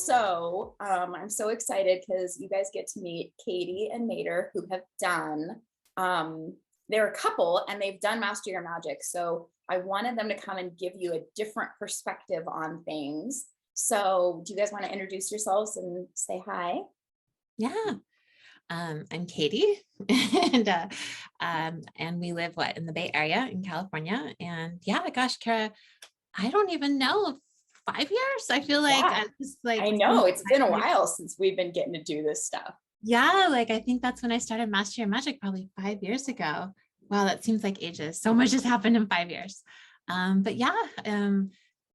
So I'm so excited because you guys get to meet Katie and Nader, who have done, they're a couple and they've done Master Your Magic. So I wanted them to come and give you a different perspective on things. So do you guys want to introduce yourselves and say hi? Yeah. I'm Katie and we live in the Bay Area in California. And yeah, gosh, Cara, I don't even know, 5 years. I feel like Yeah, I just like I it's been know it's been a 5 years. while since we've been getting to do this stuff. Yeah, like I think that's when I started Master Your Magic probably 5 years ago. Wow, that seems like ages. So much has happened in 5 years. But yeah,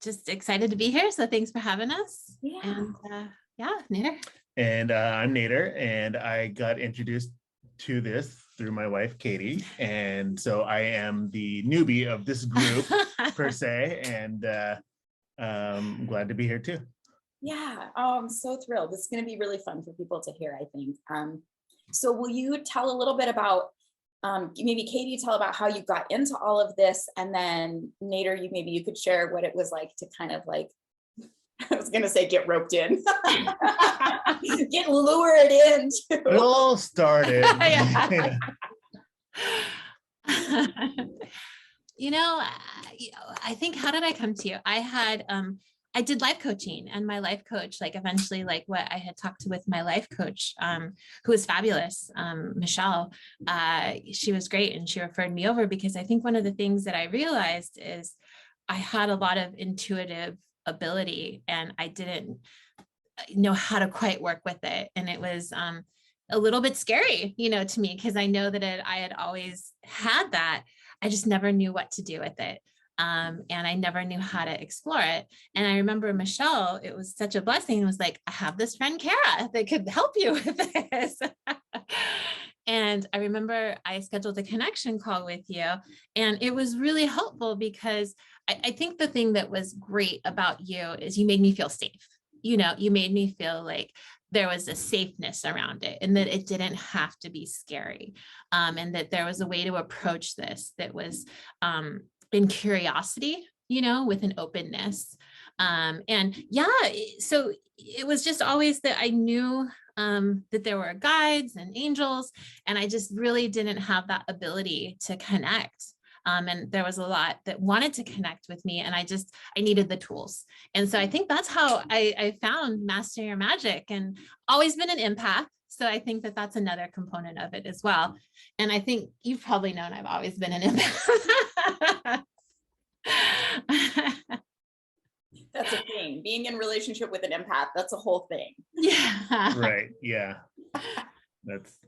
just excited to be here. So thanks for having us. Yeah. And yeah, Nader. And I'm Nader, and I got introduced to this through my wife, Katie. And so I am the newbie of this group per se, and I'm glad to be here too. Yeah, oh, I'm so thrilled. This is going to be really fun for people to hear, I think. So will you tell a little bit about, maybe Katie, tell about how you got into all of this, and then Nader, maybe you could share what it was like to kind of like, I was going to say get roped in, get lured into. It all started. I think, how did I come to you? I did life coaching, and my life coach, like eventually, like what I had talked to with my life coach, who was fabulous, Michelle, she was great. And she referred me over because I think one of the things that I realized is I had a lot of intuitive ability and I didn't know how to quite work with it. And it was a little bit scary, to me, because I know that I had always had that. I just never knew what to do with it. And I never knew how to explore it. And I remember Michelle, it was such a blessing. It was like, I have this friend, Cara, that could help you with this. And I remember I scheduled a connection call with you, and it was really helpful because I think the thing that was great about you is you made me feel safe. You made me feel like there was a safeness around it and that it didn't have to be scary. And that there was a way to approach this that was in curiosity, with an openness. And yeah, so it was just always that I knew that there were guides and angels, and I just really didn't have that ability to connect. And there was a lot that wanted to connect with me, and I needed the tools. And so I think that's how I found Master Your Magic, and always been an empath. So I think that that's another component of it as well. And I think you've probably known I've always been an empath. That's a thing. Being in relationship with an empath, that's a whole thing. Yeah. Right. Yeah. That's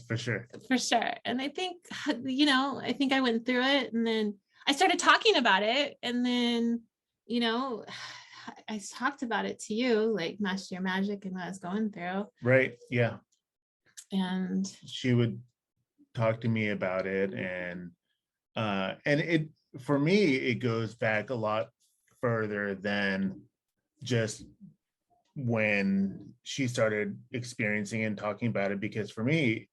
for sure. For sure. And I think, I went through it, and then I started talking about it. And then, I talked about it to you, like Master Your Magic and what I was going through. Right. Yeah. And she would talk to me about it. And it, for me, it goes back a lot further than just when she started experiencing and talking about it, because for me,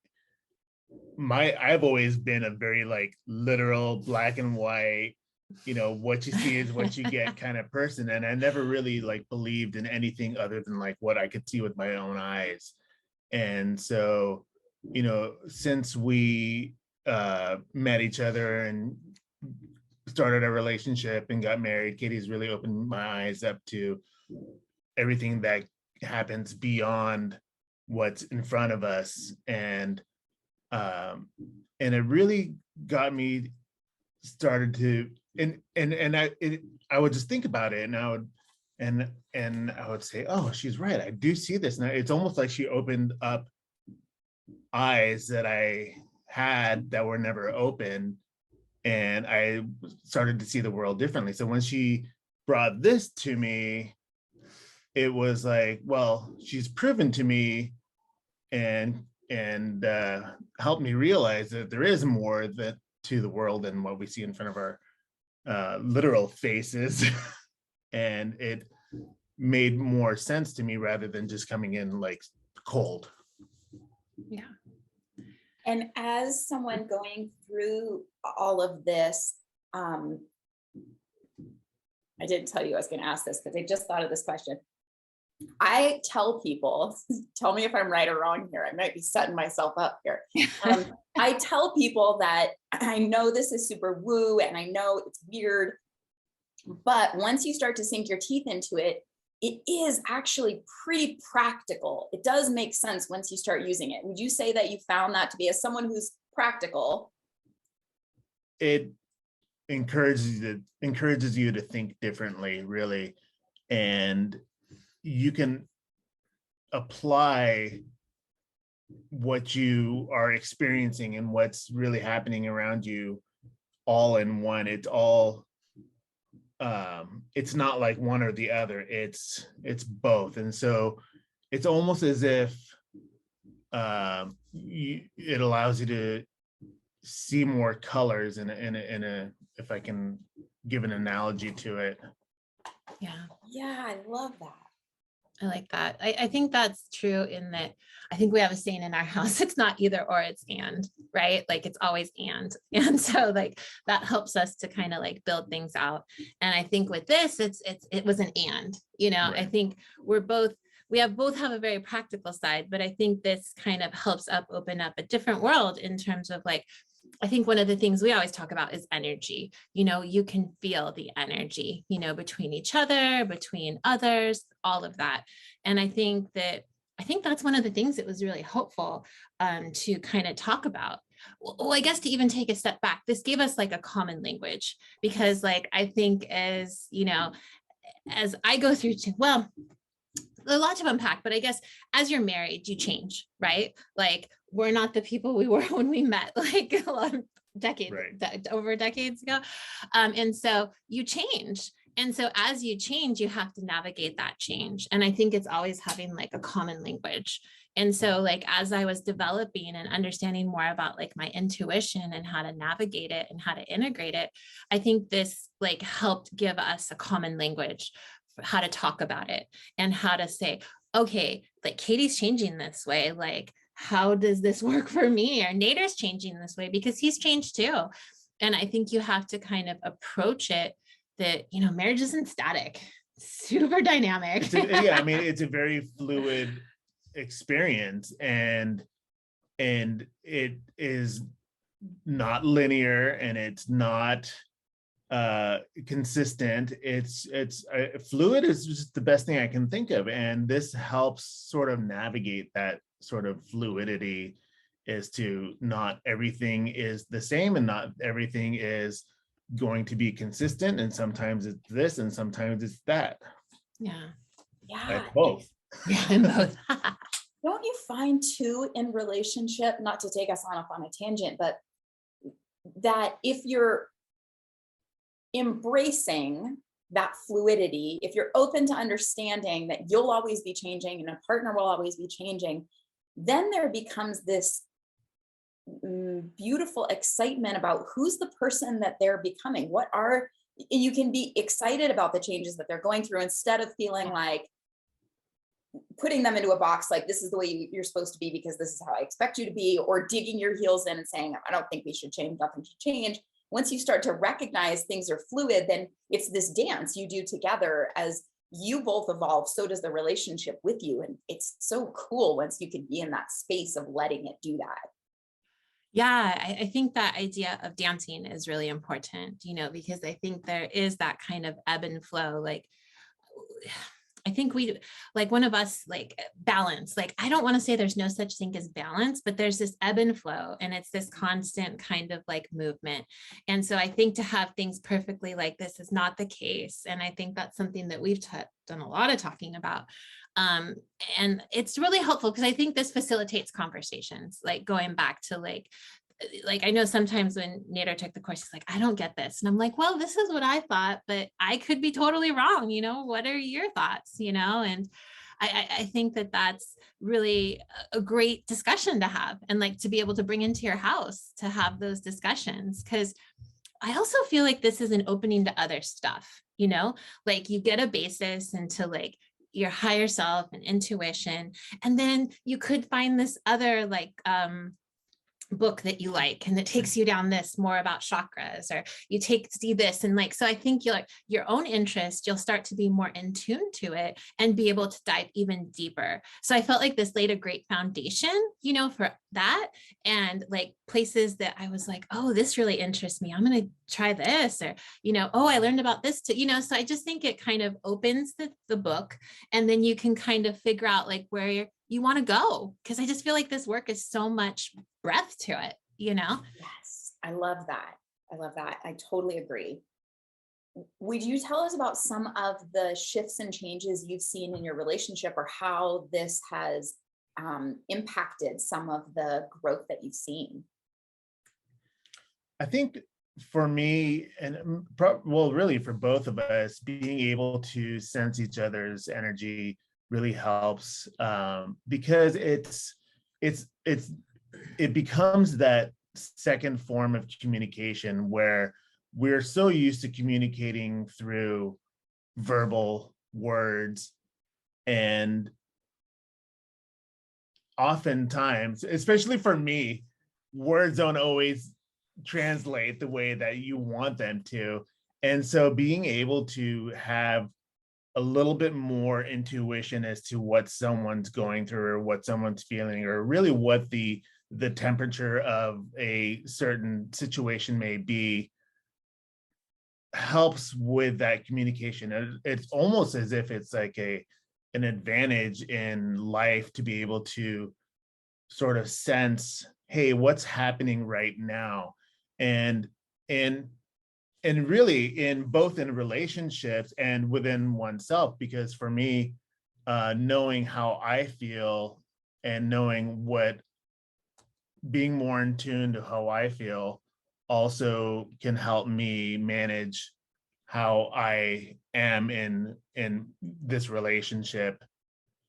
I've always been a very like literal black and white, what you see is what you get kind of person. And I never really like believed in anything other than like what I could see with my own eyes. And so, since we met each other and started a relationship and got married, Katie's really opened my eyes up to everything that happens beyond what's in front of us. And it really got me started to, I would just think about it, and I would say, oh, she's right, I do see this now. It's almost like she opened up eyes that I had that were never open, and I started to see the world differently. So when she brought this to me, it was like, well, she's proven to me and helped me realize that there is more to the world than what we see in front of our literal faces. And it made more sense to me rather than just coming in like cold. Yeah. And as someone going through all of this, I didn't tell you I was going to ask this because I just thought of this question. I tell people, tell me if I'm right or wrong here. I might be setting myself up here. I tell people that I know this is super woo and I know it's weird, but once you start to sink your teeth into it, it is actually pretty practical. It does make sense once you start using it. Would you say that you found that to be, as someone who's practical? It encourages you to think differently, really, and you can apply what you are experiencing and what's really happening around you all in one. It's all it's not like one or the other, it's both. And so it's almost as if it allows you to see more colors in a if I can give an analogy to it. Yeah, I love that. I like that. I think that's true in that I think we have a saying in our house, it's not either or, it's and, right? Like it's always and. And so like that helps us to kind of like build things out. And I think with this, it was an and, you know, Right. I think we both have a very practical side, but I think this kind of helps open up a different world in terms of like, I think one of the things we always talk about is energy. You know, you can feel the energy, you know, between each other, between others, all of that. And I think that's one of the things that was really helpful to kind of talk about. Well, I guess to even take a step back, this gave us like a common language, because like, I think as, you know, as I go through a lot to unpack, but I guess as you're married, you change, right? Like we're not the people we were when we met, like a lot of over decades ago. And so you change. And so as you change, you have to navigate that change. And I think it's always having like a common language. And so like, as I was developing and understanding more about like my intuition and how to navigate it and how to integrate it, I think this like helped give us a common language how to talk about it and how to say, okay, like Katie's changing this way. Like, how does this work for me? Or Nader's changing this way because he's changed too. And I think you have to kind of approach it that, you know, marriage isn't static, super dynamic. Yeah, I mean, it's a very fluid experience, and it is not linear, and it's not consistent. It's fluid is just the best thing I can think of, and this helps sort of navigate that sort of fluidity, is to not everything is the same and not everything is going to be consistent, and sometimes it's this and sometimes it's that. Yeah, It's both. Yeah, both. Don't you find too in relationship, not to take us off on a tangent, but that if you're embracing that fluidity, if you're open to understanding that you'll always be changing and a partner will always be changing, then there becomes this beautiful excitement about who's the person that they're becoming. You can be excited about the changes that they're going through instead of feeling like putting them into a box, like this is the way you're supposed to be because this is how I expect you to be, or digging your heels in and saying, I don't think we should change, nothing should change. Once you start to recognize things are fluid, then it's this dance you do together. As you both evolve, so does the relationship with you. And it's so cool once you can be in that space of letting it do that. Yeah, I think that idea of dancing is really important, you know, because I think there is that kind of ebb and flow. Like, I think we, like one of us, like balance, like, I don't want to say there's no such thing as balance, but there's this ebb and flow, and it's this constant kind of like movement. And so I think to have things perfectly like this is not the case. And I think that's something that we've done a lot of talking about. And it's really helpful because I think this facilitates conversations, like going back to like I know sometimes when Nader took the course, he's like, I don't get this. And I'm like, well, this is what I thought, but I could be totally wrong. You know, what are your thoughts? You know, and I think that that's really a great discussion to have, and like to be able to bring into your house to have those discussions. Cause I also feel like this is an opening to other stuff, you know, like you get a basis into like your higher self and intuition. And then you could find this other like, book that you like and it takes you down this more about chakras, or you see this, and like, so I think your own interest, you'll start to be more in tune to it and be able to dive even deeper. So I felt like this laid a great foundation, for that, and like places that I was like, oh, this really interests me, I'm going to try this, or oh, I learned about this too, so I just think it kind of opens the book, and then you can kind of figure out like where you want to go, because I just feel like this work is so much breadth to it. Yes, I love that. I love that. I totally agree. Would you tell us about some of the shifts and changes you've seen in your relationship, or how this has impacted some of the growth that you've seen? I think for me, and well, really for both of us, being able to sense each other's energy really helps, because it becomes that second form of communication where we're so used to communicating through verbal words, and oftentimes, especially for me, words don't always translate the way that you want them to. And so being able to have a little bit more intuition as to what someone's going through, or what someone's feeling, or really what the temperature of a certain situation may be, helps with that communication. It's almost as if it's like an advantage in life to be able to sort of sense, hey, what's happening right now? And and really, in both in relationships and within oneself, because for me, knowing how I feel and knowing what, being more in tune to how I feel also can help me manage how I am in this relationship.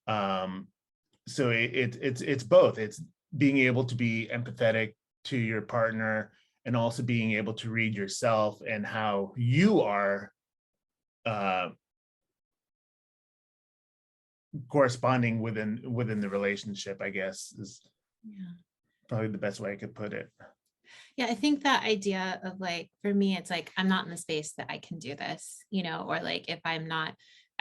So it's both. It's being able to be empathetic to your partner, and also being able to read yourself and how you are uh, corresponding within the relationship, I guess, is probably the best way I could put it. Yeah, I think that idea of like, for me, it's like, I'm not in the space that I can do this, or like if I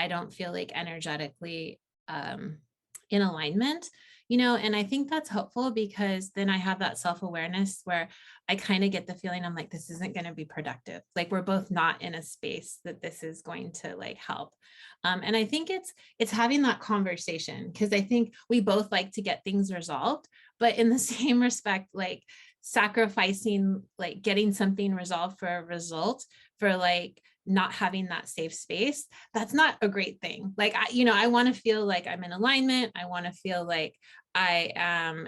don't feel like energetically in alignment, and I think that's helpful, because then I have that self-awareness where I kind of get the feeling, I'm like, this isn't going to be productive. Like we're both not in a space that this is going to like help. And I think it's having that conversation, because I think we both like to get things resolved, but in the same respect, like sacrificing like getting something resolved for a result, for like not having that safe space, that's not a great thing. Like I want to feel like I'm in alignment. I want to feel like I am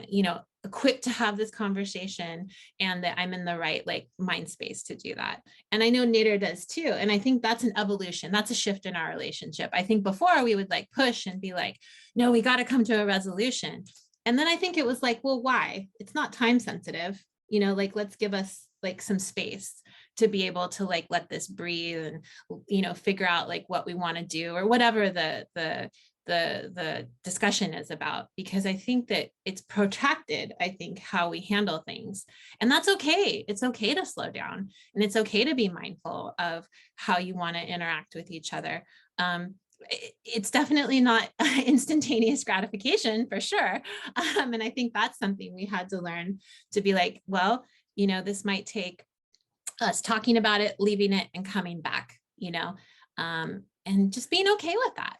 equipped to have this conversation, and that I'm in the right like mind space to do that. And I know Nader does too, and I think that's an evolution, that's a shift in our relationship. I think before we would like push and be like, no, we got to come to a resolution. And then I think it was like, well, why? It's not time sensitive, like let's give us like some space to be able to like let this breathe, and figure out like what we want to do, or whatever the discussion is about. Because I think that it's protracted, I think, how we handle things, and that's okay. It's okay to slow down, and it's okay to be mindful of how you want to interact with each other. It's definitely not instantaneous gratification, for sure. And I think that's something we had to learn, to be like, well, this might take us talking about it, leaving it, and coming back, and just being okay with that.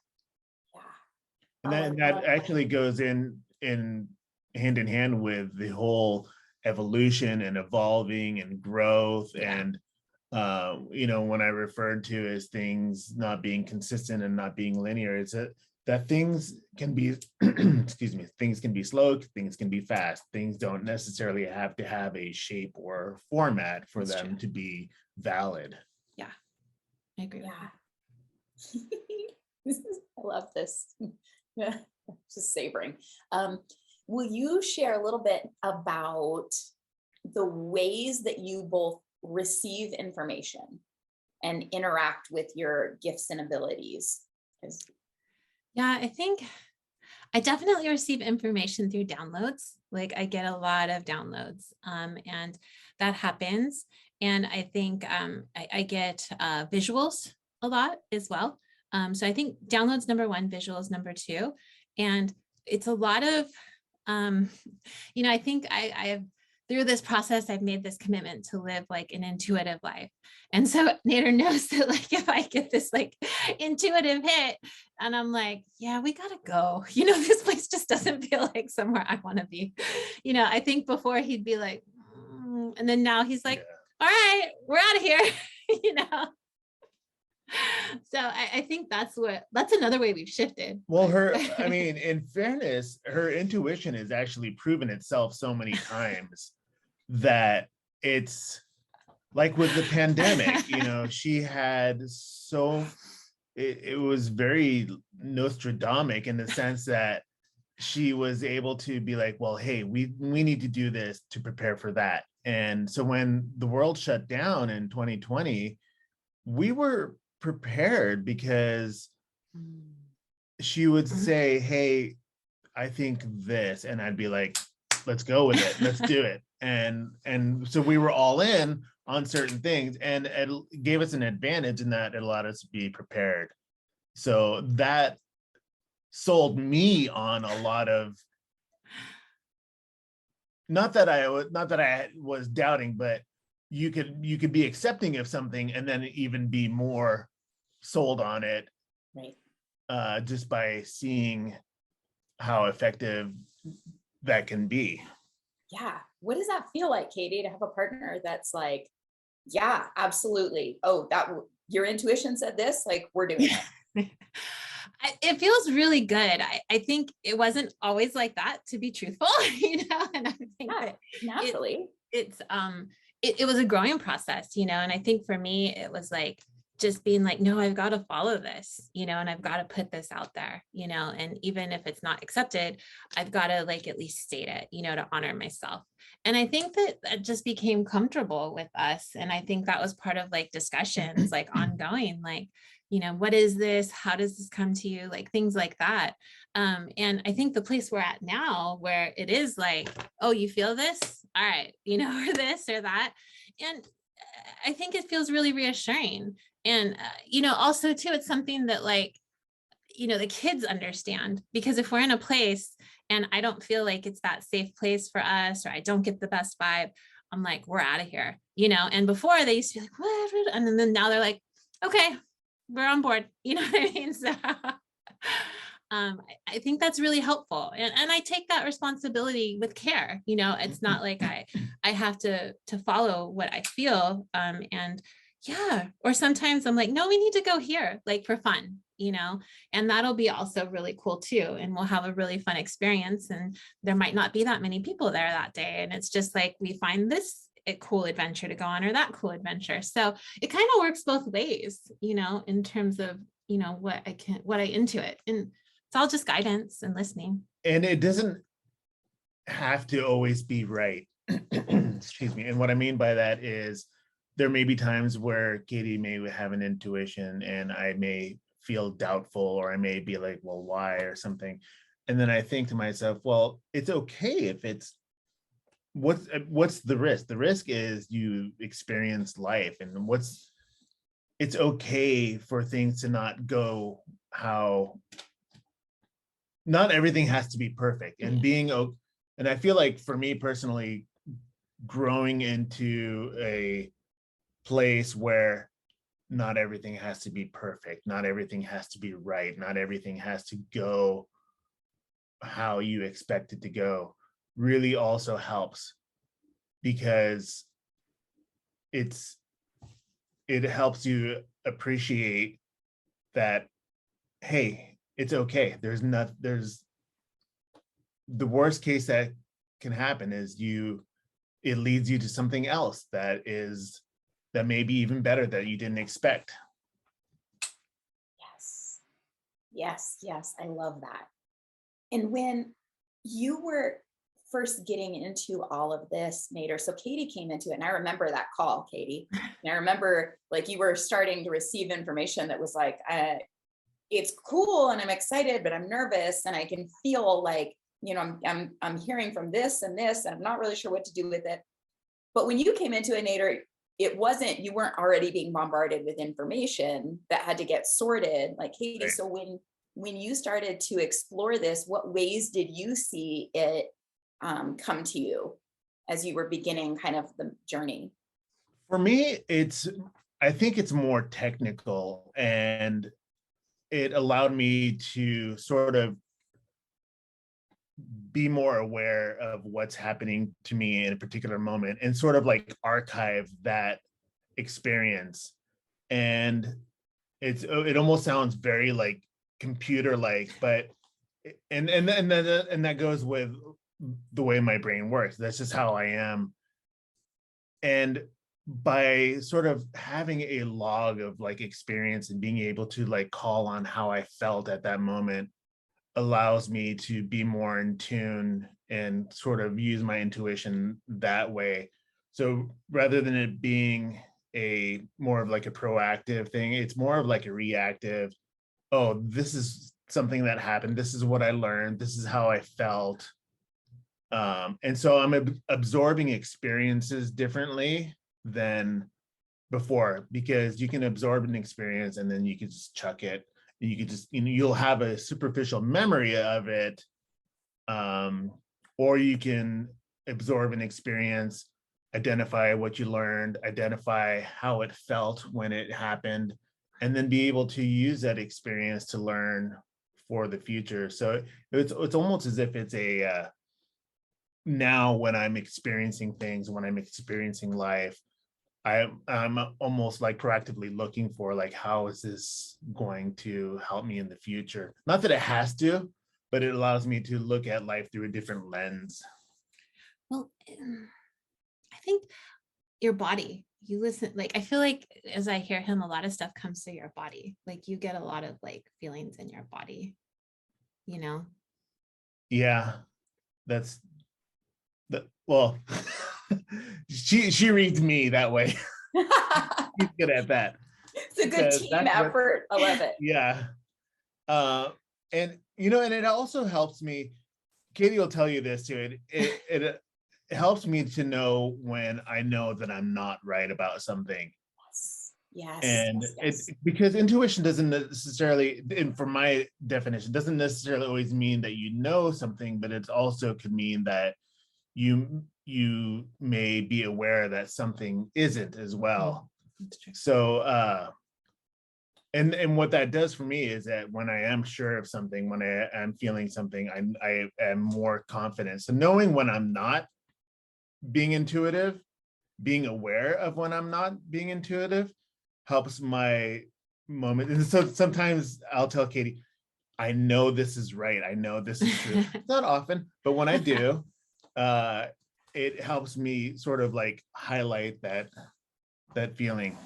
And that actually goes in hand in hand with the whole evolution and evolving and growth. Yeah. And when I referred to as things not being consistent and not being linear, it's that things can be excuse me, things can be slow, things can be fast. Things don't necessarily have to have a shape or format for That's them true. to be valid. Yeah, I agree with Yeah. I love this. Yeah, just savoring. Will you share a little bit about the ways that you both receive information and interact with your gifts and abilities? Yeah, I definitely receive information through downloads. Like I get a lot of downloads, and that happens. And I think I get visuals a lot as well. So I think downloads number one, visuals number two, and it's a lot of, um, I think I have through this process, I've made this commitment to live like an intuitive life. And so Nader knows that like if I get this like intuitive hit and I'm like, yeah, we gotta go. This place just doesn't feel like somewhere I want to be. I think before he'd be like, and then now he's like, all right, we're out of here. you know. So I think that's another way we've shifted. Well, in fairness, her intuition has actually proven itself so many times that it's like with the pandemic, she had it was very Nostradamus in the sense that she was able to be like, well, hey, we need to do this to prepare for that. And so when the world shut down in 2020, we were prepared because she would say, hey, I think this, and I'd be like, let's go with it, let's do it. And so we were all in on certain things, and it gave us an advantage in that it allowed us to be prepared. So that sold me on a lot of, not that I was doubting, but you could be accepting of something and then even be more sold on it, right? Just by seeing how effective that can be. Yeah. What does that feel like, Katie, to have a partner that's like, yeah, absolutely. Oh, your intuition said this, like we're doing it. It feels really good. I think it wasn't always like that, to be truthful, and I think that naturally it was a growing process, and I think for me, it was like just being like, no, I've got to follow this, and I've got to put this out there, and even if it's not accepted, I've got to like at least state it, to honor myself. And I think that just became comfortable with us. And I think that was part of like discussions, like ongoing, like, what is this? How does this come to you? Like things like that. And I think the place we're at now, where it is like, oh, you feel this? All right, or this or that. And I think it feels really reassuring. And, also too, it's something that like, the kids understand, because if we're in a place and I don't feel like it's that safe place for us, or I don't get the best vibe, I'm like, we're out of here, and before they used to be like, what? And then now they're like, okay, we're on board. You know what I mean? So I think that's really helpful. And I take that responsibility with care. It's not like I have to follow what I feel. And yeah, or sometimes I'm like, no, we need to go here, like for fun, and that'll be also really cool too. And we'll have a really fun experience, and there might not be that many people there that day. And it's just like, we find this a cool adventure to go on, or that cool adventure. So it kind of works both ways, in terms of, what I intuit. And it's all just guidance and listening. And it doesn't have to always be right. Excuse me. And what I mean by that is there may be times where Katie may have an intuition and I may feel doubtful, or I may be like, well, why, or something. And then I think to myself, well, it's okay if it's, what's the risk? The risk is you experience life, and it's okay for things to not go how, not everything has to be perfect, and and I feel like for me personally, growing into a place where not everything has to be perfect, not everything has to be right, not everything has to go how you expect it to go, really also helps, because it helps you appreciate that, hey, it's okay. There's the worst case that can happen is it leads you to something else that may be even better, that you didn't expect. Yes, I love that. And when you were first getting into all of this, Nader, so Katie came into it, and I remember that call, Katie. And I remember like you were starting to receive information that was like, it's cool and I'm excited, but I'm nervous and I can feel like, you know, I'm hearing from this and this, and I'm not really sure what to do with it. But when you came into it, Nader, you weren't already being bombarded with information that had to get sorted like Katie. Right. So when you started to explore this, what ways did you see it come to you as you were beginning kind of the journey? For me, I think it's more technical, and it allowed me to sort of be more aware of what's happening to me in a particular moment and sort of like archive that experience. And it almost sounds very like computer like, but and that goes with the way my brain works. That's just how I am. And by sort of having a log of like experience and being able to like call on how I felt at that moment allows me to be more in tune and sort of use my intuition that way. So rather than it being a more of like a proactive thing, it's more of like a reactive, oh, this is something that happened, this is what I learned, this is how I felt. And so I'm absorbing experiences differently than before, because you can absorb an experience and then you can just chuck it. You could just, you'll have a superficial memory of it, or you can absorb an experience, identify what you learned, identify how it felt when it happened, and then be able to use that experience to learn for the future. So it's almost as if it's a now when I'm experiencing things, when I'm experiencing life, I'm almost like proactively looking for like, how is this going to help me in the future? Not that it has to, but it allows me to look at life through a different lens. Well, I think your body, you listen, like, I feel like as I hear him, a lot of stuff comes through your body. Like you get a lot of like feelings in your body, you know? Yeah, that's well, she reads me that way. She's good at that. It's a good team effort. I love it. Yeah. And and it also helps me. Katie will tell you this too. It helps me to know when I know that I'm not right about something. Yes. And Yes. because intuition doesn't necessarily, and for my definition, doesn't necessarily always mean that you know something, but it also could mean that you may be aware that something isn't as well. That's true. So and what that does for me is that when I am sure of something, when I am feeling something, I am more confident. So knowing when I'm not being intuitive, being aware of when I'm not being intuitive, helps my moment. And so sometimes I'll tell Katie, I know this is right, I know this is true. Not often, but when I do, it helps me sort of like highlight that feeling.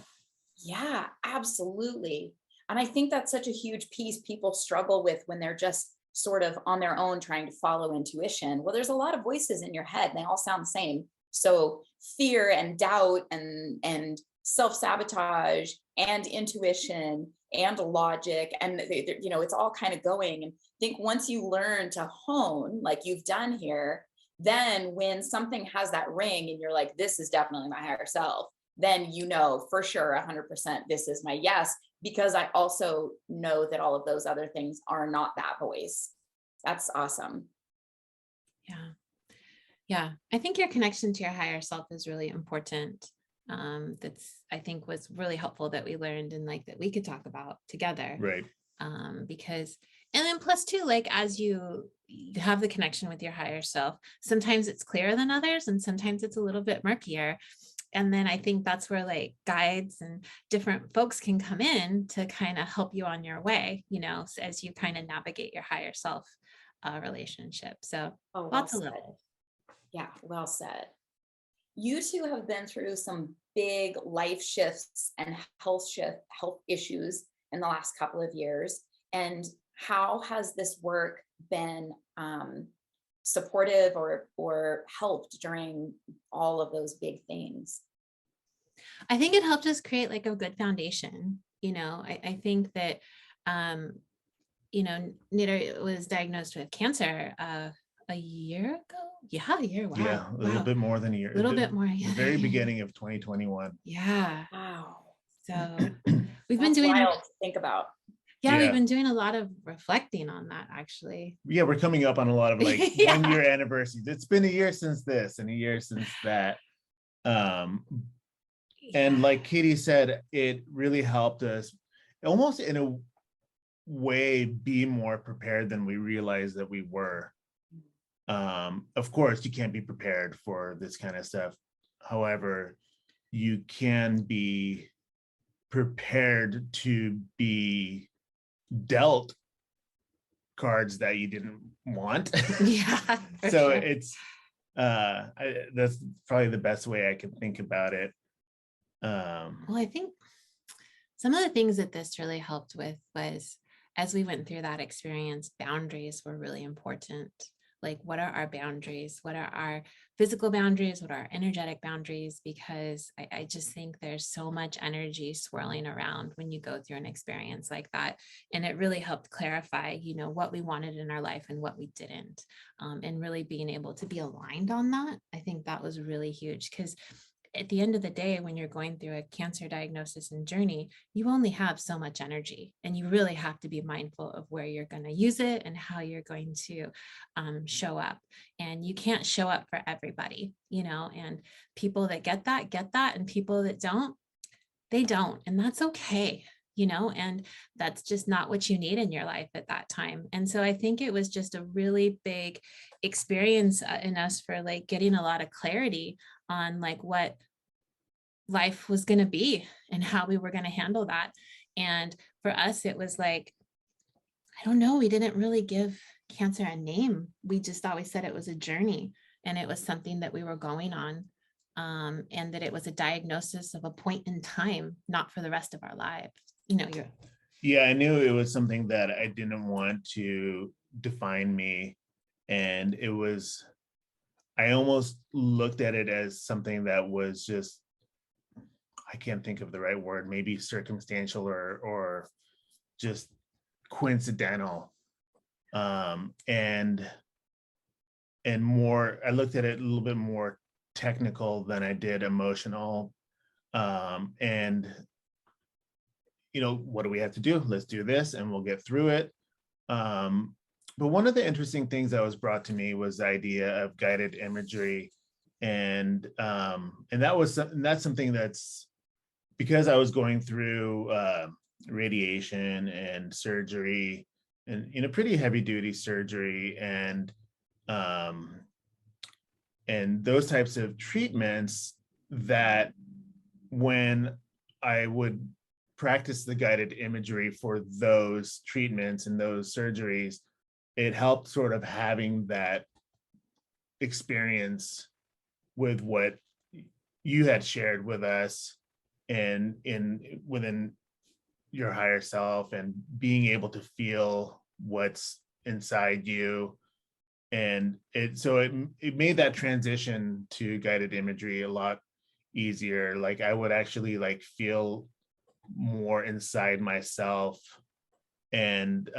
Yeah, absolutely. And I think that's such a huge piece people struggle with when they're just sort of on their own trying to follow intuition. Well, there's a lot of voices in your head, and they all sound the same. So fear and doubt and self-sabotage and intuition and logic, and it's all kind of going. And I think once you learn to hone like you've done here, then when something has that ring and you're like, this is definitely my higher self, then you know for sure 100% this is my yes, because I also know that all of those other things are not that voice. That's awesome. Yeah. Yeah. I think your connection to your higher self is really important. That's, I think, was really helpful that we learned and like that we could talk about together. Right. Because, and then plus too, like as you have the connection with your higher self, sometimes it's clearer than others and sometimes it's a little bit murkier. And then I think that's where like guides and different folks can come in to kind of help you on your way, as you kind of navigate your higher self relationship. So lots of levels. Yeah, well said. You two have been through some big life shifts and health issues in the last couple of years. And how has this work been supportive or helped during all of those big things? I think it helped us create like a good foundation. I think that Nader was diagnosed with cancer a year ago. Yeah, a year. Wow. Yeah, a little bit more than a year. A little bit more. The very beginning of 2021. Yeah. Wow. So we've been That's doing, wild to think about. we've Yeah. been doing a lot of reflecting on that, actually. Yeah, we're coming up on a lot of like Yeah. 1-year anniversaries. It's been a year since this and a year since that. And like Katie said, it really helped us almost in a way be more prepared than we realized that we were. Of course, you can't be prepared for this kind of stuff. However, you can be prepared to be dealt cards that you didn't want. Yeah. for So sure. it's that's probably the best way I can think about it. Well, I think some of the things that this really helped with was, as we went through that experience, boundaries were really important. Like, what are our boundaries? What are our physical boundaries? What are our energetic boundaries? Because I just think there's so much energy swirling around when you go through an experience like that. And it really helped clarify, what we wanted in our life and what we didn't. And really being able to be aligned on that. I think that was really huge, because at the end of the day, when you're going through a cancer diagnosis and journey, you only have so much energy, and you really have to be mindful of where you're going to use it and how you're going to show up. And you can't show up for everybody, and people that get that, and people that don't, they don't. And that's okay. And that's just not what you need in your life at that time. And so I think it was just a really big experience in us for like getting a lot of clarity on like what life was going to be and how we were going to handle that. And for us, it was like, I don't know, we didn't really give cancer a name. We just always said it was a journey, and it was something that we were going on. And that it was a diagnosis of a point in time, not for the rest of our lives. Yeah, I knew it was something that I didn't want to define me. And I almost looked at it as something that was just, I can't think of the right word, maybe circumstantial or just coincidental. And more, I looked at it a little bit more technical than I did emotional. And what do we have to do? Let's do this and we'll get through it. But one of the interesting things that was brought to me was the idea of guided imagery. And that's something that's, because I was going through radiation and surgery, and pretty heavy duty surgery, and those types of treatments, that when I would practice the guided imagery for those treatments and those surgeries, it helped sort of having that experience with what you had shared with us, and within your higher self, and being able to feel what's inside you. And it made that transition to guided imagery a lot easier. Like, I would actually like feel more inside myself. And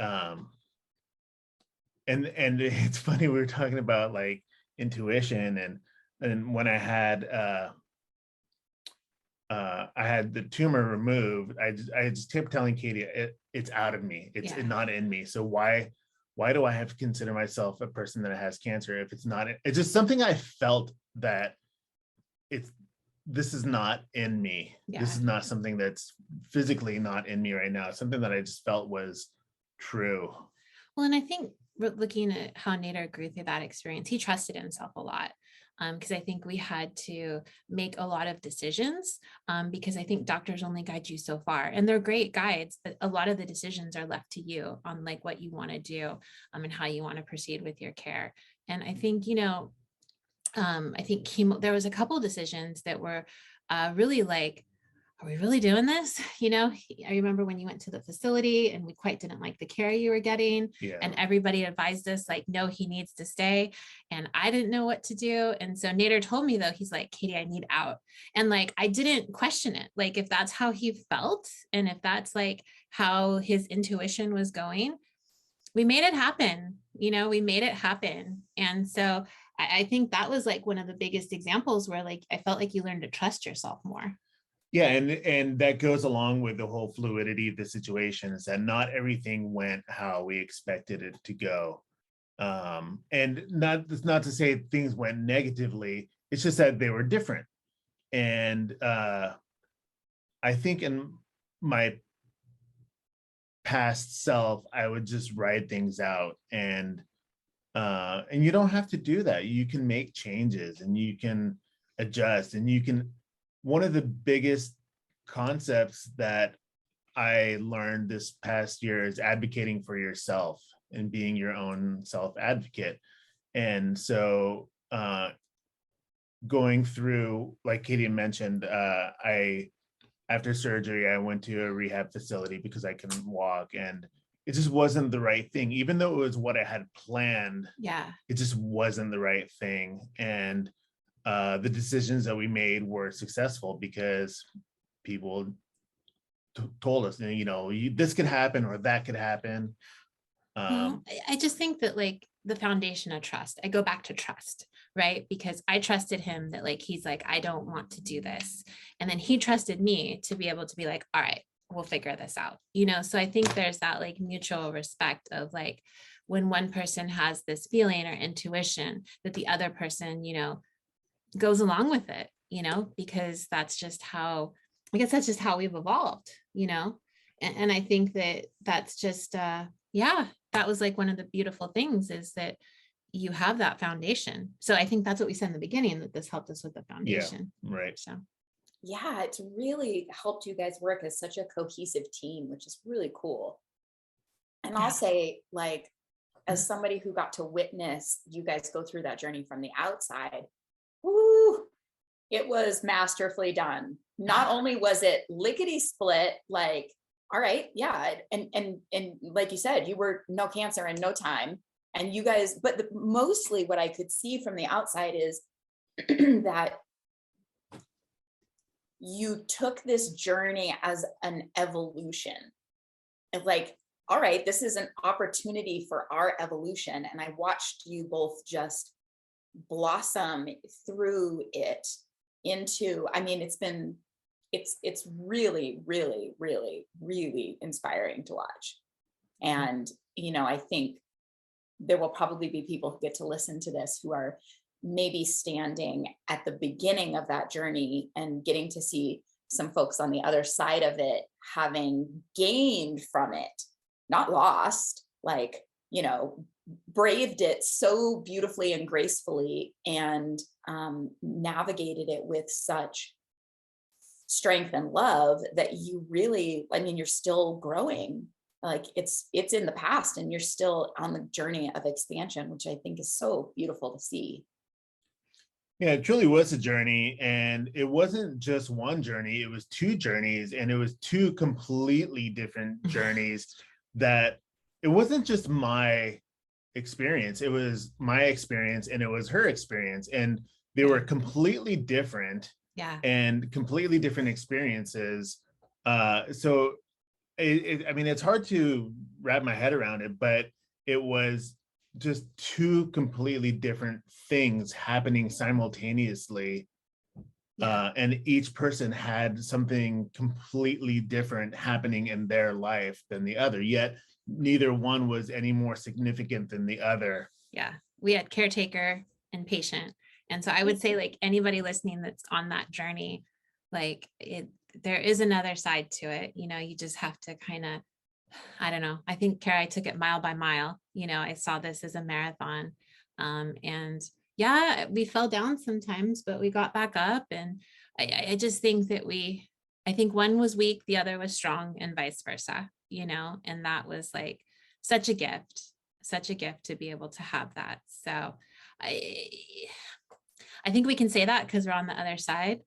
it's funny, we were talking about like intuition, and when I had the tumor removed, I just kept telling Katie, it's out of me, it's not in me. So why do I have to consider myself a person that has cancer if it's not? It's just something I felt that this is not in me. Yeah. This is not something that's physically not in me right now. It's something that I just felt was true. Well, and I think looking at how Nader grew through that experience, he trusted himself a lot. Because I think we had to make a lot of decisions, because I think doctors only guide you so far, and they're great guides, but a lot of the decisions are left to you on like what you want to do, and how you want to proceed with your care. And I think, there was a couple of decisions that were really like, are we really doing this? I remember when you went to the facility and we quite didn't like the care you were getting, and everybody advised us like, no, he needs to stay. And I didn't know what to do. And so Nader told me, though, he's like, Katie, I need out. And like, I didn't question it. Like, if that's how he felt, and if that's like how his intuition was going, we made it happen. We made it happen. And so I think that was like one of the biggest examples where like, I felt like you learned to trust yourself more. Yeah, and that goes along with the whole fluidity of the situation, is that not everything went how we expected it to go. And not to say things went negatively, it's just that they were different. And I think in my past self, I would just write things out, and you don't have to do that. You can make changes and you can adjust, and you can. One of the biggest concepts that I learned this past year is advocating for yourself and being your own self advocate. And so going through, like Katie mentioned, I after surgery, I went to a rehab facility because I couldn't walk, and it just wasn't the right thing. Even though it was what I had planned, Yeah. it just wasn't the right thing. And the decisions that we made were successful because people told us, this could happen or that could happen. Well, I just think that like the foundation of trust, I go back to trust, right? Because I trusted him that like, he's like, I don't want to do this. And then he trusted me to be able to be like, all right, we'll figure this out. So I think there's that like mutual respect of like, when one person has this feeling or intuition that the other person, goes along with it, because that's just how, I guess that's just how we've evolved, and I think that that's just, yeah, that was like one of the beautiful things is that you have that foundation. So I think that's what we said in the beginning, that this helped us with the foundation. Yeah, right. So Yeah, it's really helped you guys work as such a cohesive team, which is really cool. And I'll say, like, as somebody who got to witness you guys go through that journey from the outside, woo, it was masterfully done. Not only was it lickety split, like, all right, yeah, and like you said, you were no cancer in no time, and you guys, but mostly what I could see from the outside is that you took this journey as an evolution. And like, all right, this is an opportunity for our evolution. And I watched you both just blossom through it into, I mean, it's really, really, really, really inspiring to watch. And, I think there will probably be people who get to listen to this who are maybe standing at the beginning of that journey and getting to see some folks on the other side of it having gained from it, not lost, like, braved it so beautifully and gracefully, and navigated it with such strength and love that you really, I mean, you're still growing. Like it's in the past and you're still on the journey of expansion, which I think is so beautiful to see. Yeah, it truly was a journey, and it wasn't just one journey, it was two journeys, and it was two completely different journeys. That it wasn't just my experience, it was my experience and it was her experience, and they were completely different. yeah. And completely different experiences. So I mean, it's hard to wrap my head around it, but it was just two completely different things happening simultaneously. And each person had something completely different happening in their life than the other, yet neither one was any more significant than the other. Yeah. We had caretaker and patient. And so I would say like anybody listening that's on that journey, like there is another side to it. You just have to kind of, I don't know. I think Cara, I took it mile by mile. I saw this as a marathon. And yeah, we fell down sometimes, but we got back up. And I just think that I think one was weak, the other was strong, and vice versa, and that was like such a gift to be able to have that. So I think we can say that because we're on the other side.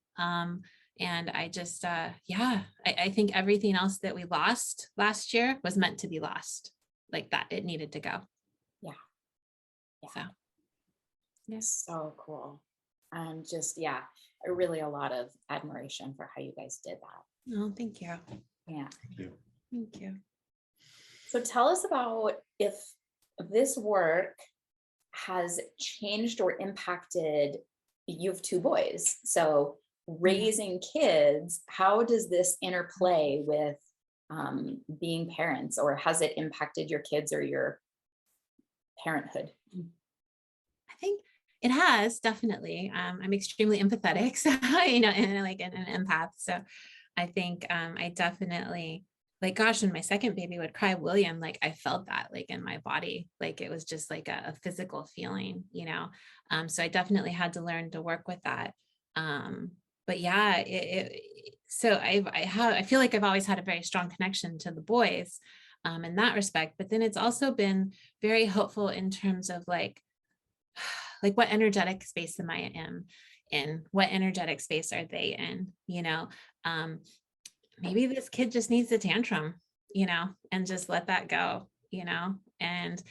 And I just, I think everything else that we lost last year was meant to be lost, like that. It needed to go. Yeah. So, yes. So cool. Just, really a lot of admiration for how you guys did that. no, thank you. Yeah. Thank you. Thank you. So tell us about if this work has changed or impacted, you have two boys. So raising kids, how does this interplay with being parents, or has it impacted your kids or your parenthood? I think it has definitely. I'm extremely empathetic, so and like an empath. So I think I definitely, like, gosh, when my second baby would cry, William, like I felt that like in my body, like it was just like a physical feeling. So I definitely had to learn to work with that. But yeah, so I feel like I've always had a very strong connection to the boys in that respect. But then it's also been very helpful in terms of like what energetic space am I in? What energetic space are they in? Um, maybe this kid just needs a tantrum, and just let that go, and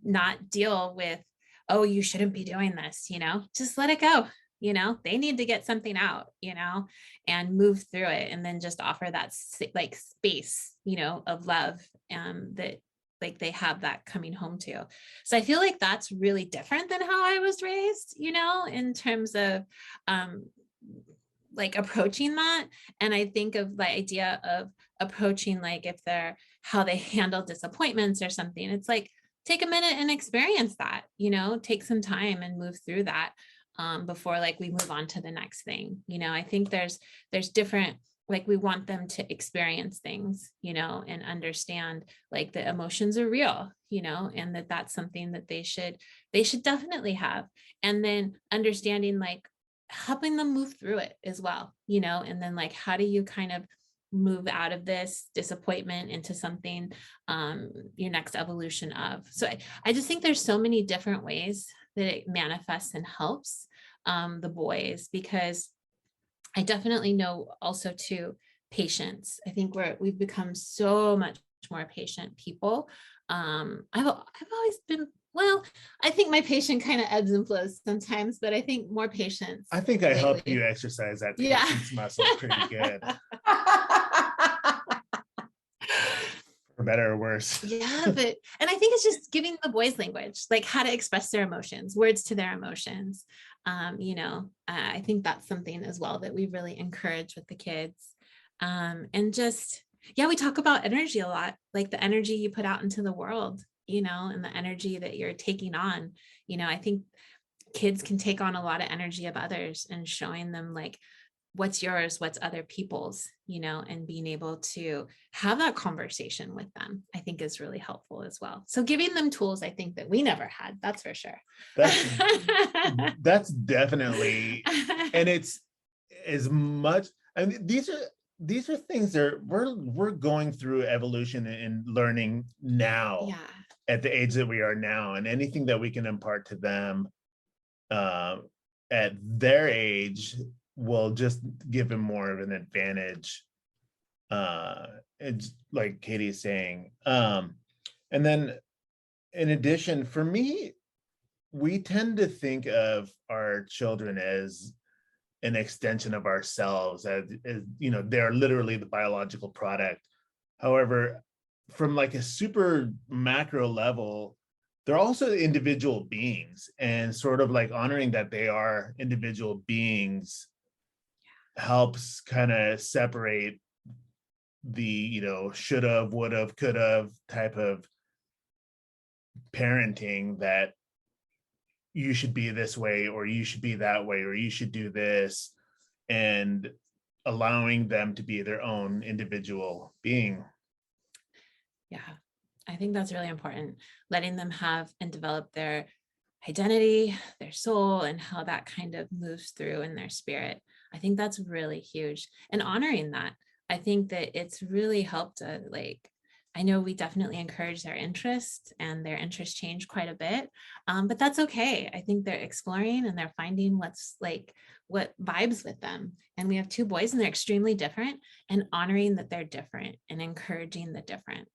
not deal with, oh, you shouldn't be doing this, just let it go. They need to get something out, and move through it, and then just offer that like space, of love, that like they have that coming home to. So I feel like that's really different than how I was raised, in terms of like approaching that. And I think of the idea of approaching, like if they're how they handle disappointments or something, it's like take a minute and experience that, take some time and move through that before like we move on to the next thing. I think there's different, like we want them to experience things, and understand like the emotions are real, and that's something that they should definitely have. And then understanding, like helping them move through it as well, and then like how do you kind of move out of this disappointment into something your next evolution of. So I just think there's so many different ways that it manifests and helps the boys, because I definitely know also too patience. I think we've become so much more patient people. I've always been, well, I think my patient kind of ebbs and flows sometimes, but I think more patience. I think I help lately. you exercise that Yeah. patience muscle pretty good, for better or worse. Yeah, and I think it's just giving the boys language, like how to express their emotions, words to their emotions. I think that's something as well that we really encourage with the kids. And just, yeah, we talk about energy a lot, like the energy you put out into the world, and the energy that you're taking on. I think kids can take on a lot of energy of others, and showing them like what's yours, what's other people's, and being able to have that conversation with them, I think is really helpful as well. So giving them tools, I think that we never had, that's for sure. That's definitely, and it's as much, and these are things that we're going through evolution and learning now, Yeah. at the age that we are now, and anything that we can impart to them at their age will just give them more of an advantage. It's like Katie is saying. And then in addition, for me, we tend to think of our children as an extension of ourselves, as they're literally the biological product. However, from like a super macro level, they're also individual beings, and sort of like honoring that they are individual beings helps kind of separate the should have, would have, could have type of parenting, that you should be this way or you should be that way or you should do this, and allowing them to be their own individual being. Yeah, I think that's really important, letting them have and develop their identity, their soul, and how that kind of moves through in their spirit. I think that's really huge, and honoring that. I think that it's really helped. I know we definitely encourage their interest, and their interests change quite a bit, but that's okay. I think they're exploring and they're finding what vibes with them. And we have two boys and they're extremely different, and honoring that they're different and encouraging the difference,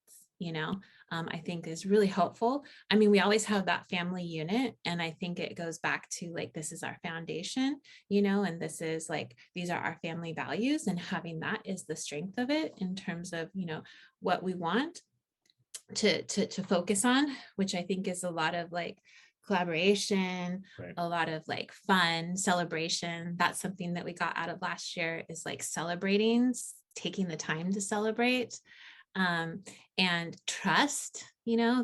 I think is really helpful. I mean, we always have that family unit, and I think it goes back to like, this is our foundation, and this is like, these are our family values, and having that is the strength of it in terms of, what we want. to focus on, which I think is a lot of like collaboration, Right. a lot of like fun celebration. That's something that we got out of last year, is like celebrating, taking the time to celebrate, and trust,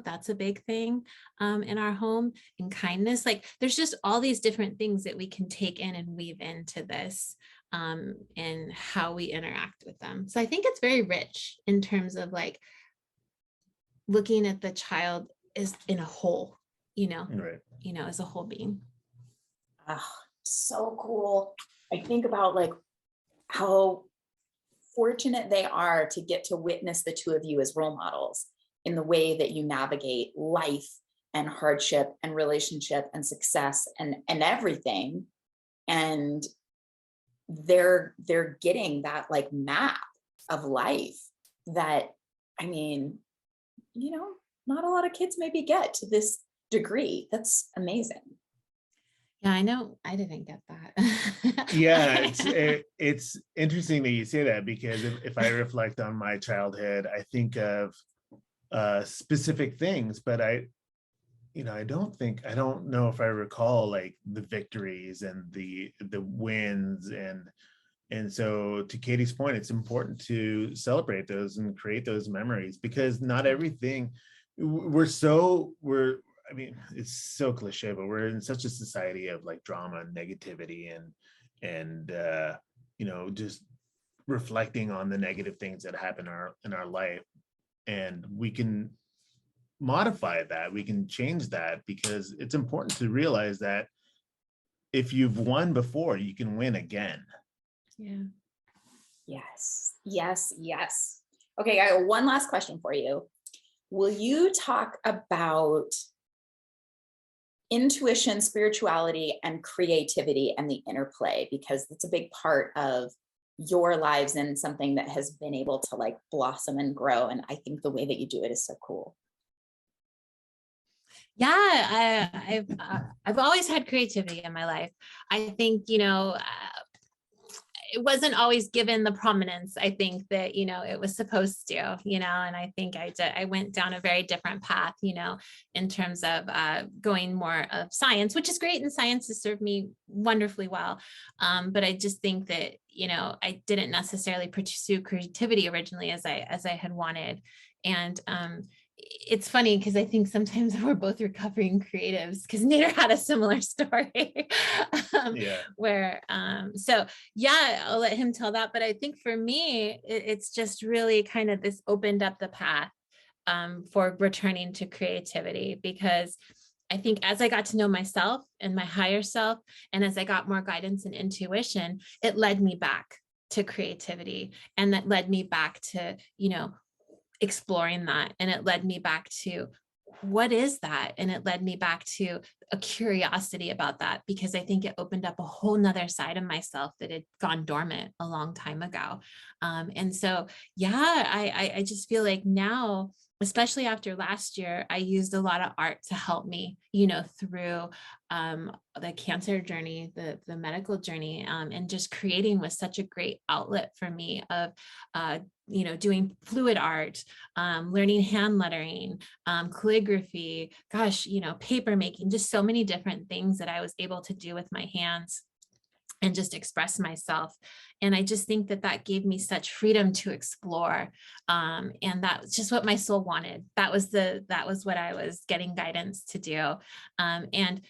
that's a big thing in our home, and kindness. Like there's just all these different things that we can take in and weave into this, and how we interact with them. So I think it's very rich in terms of like looking at the child as in a whole, Right. as a whole being. Ah, so cool. I think about like how fortunate they are to get to witness the two of you as role models in the way that you navigate life and hardship and relationship and success and everything. And they're getting that like map of life that, I mean, not a lot of kids maybe get to this degree. That's amazing. Yeah, I know. I didn't get that. Yeah, it's interesting that you say that, because if I reflect on my childhood, I think of specific things, but I don't know if I recall like the victories and the wins, and so to Katie's point, it's important to celebrate those and create those memories, because not everything I mean, it's so cliche, but we're in such a society of like drama and negativity and just reflecting on the negative things that happen in our life. And we can modify that, we can change that, because it's important to realize that if you've won before, you can win again. Yeah. Yes, yes, yes. Okay, I got one last question for you. Will you talk about intuition, spirituality, and creativity and the interplay? Because it's a big part of your lives and something that has been able to like blossom and grow. And I think the way that you do it is so cool. Yeah, I've always had creativity in my life. I think, it wasn't always given the prominence I think that, it was supposed to, and I think I went down a very different path, in terms of going more of science, which is great. And science has served me wonderfully well. But I just think that, I didn't necessarily pursue creativity originally as I had wanted. And it's funny because I think sometimes we're both recovering creatives, because Nader had a similar story. Yeah. Where so yeah, I'll let him tell that. But I think for me, it's just really kind of this opened up the path for returning to creativity, because I think as I got to know myself and my higher self, and as I got more guidance and intuition, it led me back to creativity, and that led me back to, exploring that. And it led me back to, what is that? And it led me back to a curiosity about that, because I think it opened up a whole nother side of myself that had gone dormant a long time ago. And so, yeah, I just feel like now, especially after last year, I used a lot of art to help me, through the cancer journey, the medical journey, and just creating was such a great outlet for me of, doing fluid art, learning hand lettering, calligraphy, gosh, paper making, just so many different things that I was able to do with my hands and just express myself. And I just think that gave me such freedom to explore. And that was just what my soul wanted. That was what I was getting guidance to do. And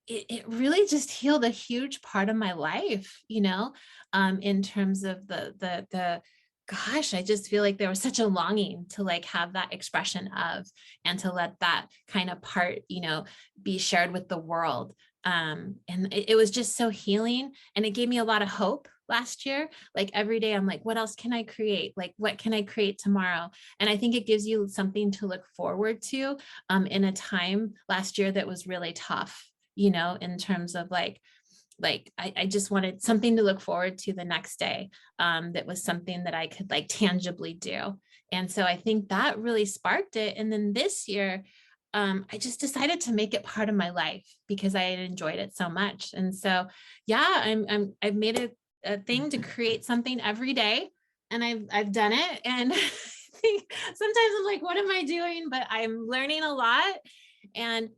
it really just healed a huge part of my life, in terms of the gosh, I just feel like there was such a longing to like have that expression of, and to let that kind of part, be shared with the world. And it was just so healing, and it gave me a lot of hope last year. Like every day I'm like, what else can I create? Like, what can I create tomorrow? And I think it gives you something to look forward to in a time last year that was really tough, in terms of like I just wanted something to look forward to the next day. That was something that I could like tangibly do. And so I think that really sparked it. And then this year, I just decided to make it part of my life because I had enjoyed it so much. And so, yeah, I've made it a thing to create something every day, and I've done it, and think sometimes I'm like, what am I doing? But I'm learning a lot and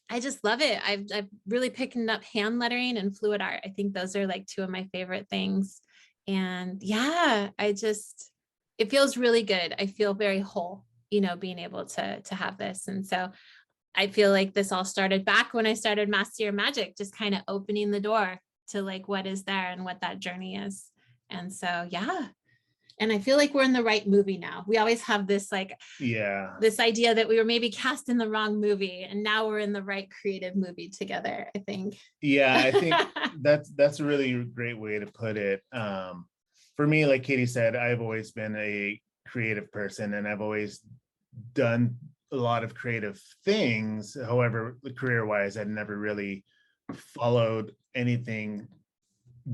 I just love it. I've really picking up hand lettering and fluid art. I think those are like two of my favorite things. And yeah, it feels really good. I feel very whole, being able to have this. And so I feel like this all started back when I started Master Your Magic, just kind of opening the door to like what is there and what that journey is. And so, yeah. And I feel like we're in the right movie now. We always have this this idea that we were maybe cast in the wrong movie and now we're in the right creative movie together, I think. Yeah, I think that's a really great way to put it. For me, like Katie said, I've always been a creative person and I've always done a lot of creative things. However, career-wise, I'd never really followed anything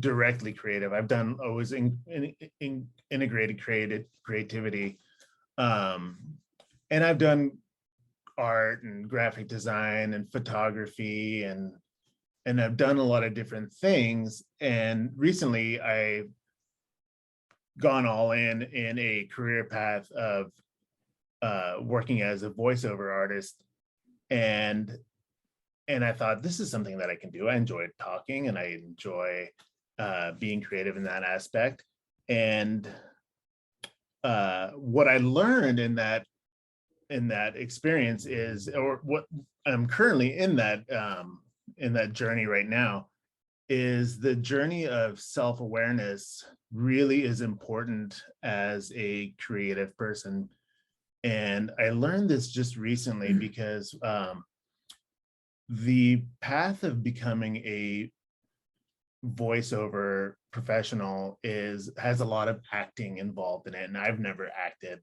directly creative. I've done always integrated creativity. And I've done art and graphic design and photography and I've done a lot of different things. And recently I've gone all in a career path of working as a voiceover artist. And I thought this is something that I can do. I enjoy talking and I enjoy being creative in that aspect. And what I learned in that experience is, or what I'm currently in that journey right now, is the journey of self-awareness really is important as a creative person. And I learned this just recently because the path of becoming a voiceover professional has a lot of acting involved in it, and I've never acted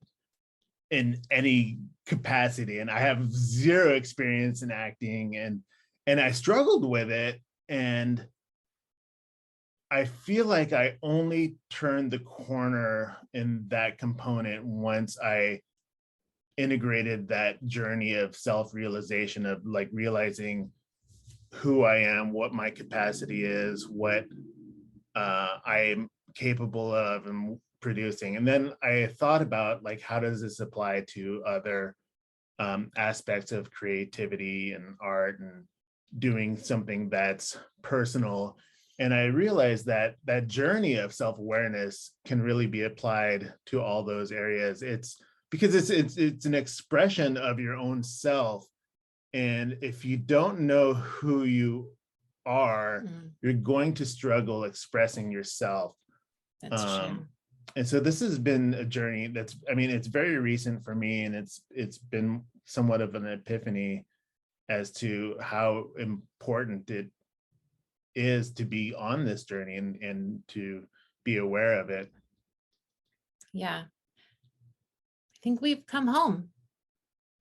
in any capacity, and I have zero experience in acting, and I struggled with it, and I feel like I only turned the corner in that component once I integrated that journey of self-realization, of like realizing who I am, what my capacity is, what I am capable of and producing. And then I thought about like, how does this apply to other aspects of creativity and art and doing something that's personal. And I realized that that journey of self-awareness can really be applied to all those areas. It's because it's an expression of your own self. And if you don't know who you are, you're going to struggle expressing yourself. That's true. And so this has been a journey it's very recent for me, and it's been somewhat of an epiphany as to how important it is to be on this journey and to be aware of it. Yeah. I think we've come home,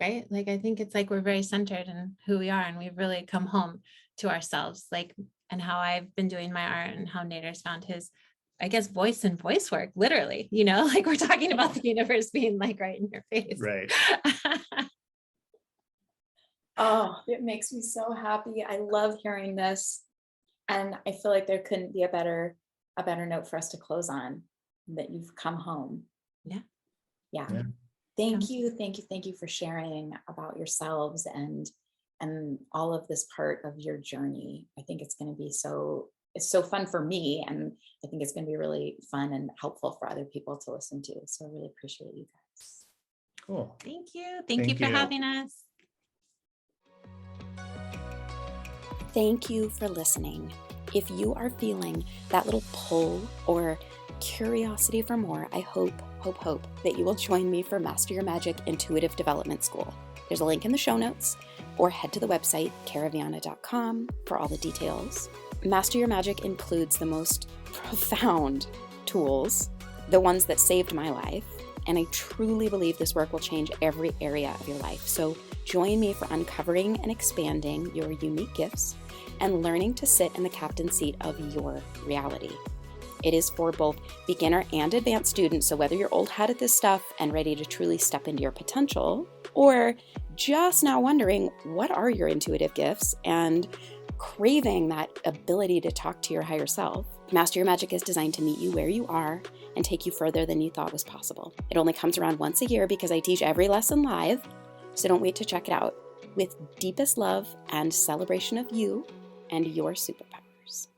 right? Like, I think it's like we're very centered in who we are, and we've really come home to ourselves, like, and how I've been doing my art and how Nader's found his, I guess, voice and voice work, literally, like we're talking about the universe being like right in your face. Right. Oh, it makes me so happy. I love hearing this. And I feel like there couldn't be a better note for us to close on, that you've come home. Yeah. Yeah. Thank you for sharing about yourselves and all of this part of your journey. I think it's going to be it's so fun for me, and I think it's going to be really fun and helpful for other people to listen to. So I really appreciate you guys. Cool. Thank you. Thank you for having us. Thank you for listening. If you are feeling that little pull or curiosity for more, I hope that you will join me for Master Your Magic Intuitive Development School. There's a link in the show notes, or head to the website caraviana.com for all the details. Master Your Magic includes the most profound tools, the ones that saved my life, and I truly believe this work will change every area of your life. So join me for uncovering and expanding your unique gifts and learning to sit in the captain seat of your reality. It is for both beginner and advanced students, so whether you're old hat at this stuff and ready to truly step into your potential, or just now wondering what are your intuitive gifts and craving that ability to talk to your higher self, Master Your Magic is designed to meet you where you are and take you further than you thought was possible. It only comes around once a year because I teach every lesson live, so don't wait to check it out. With deepest love and celebration of you and your superpowers.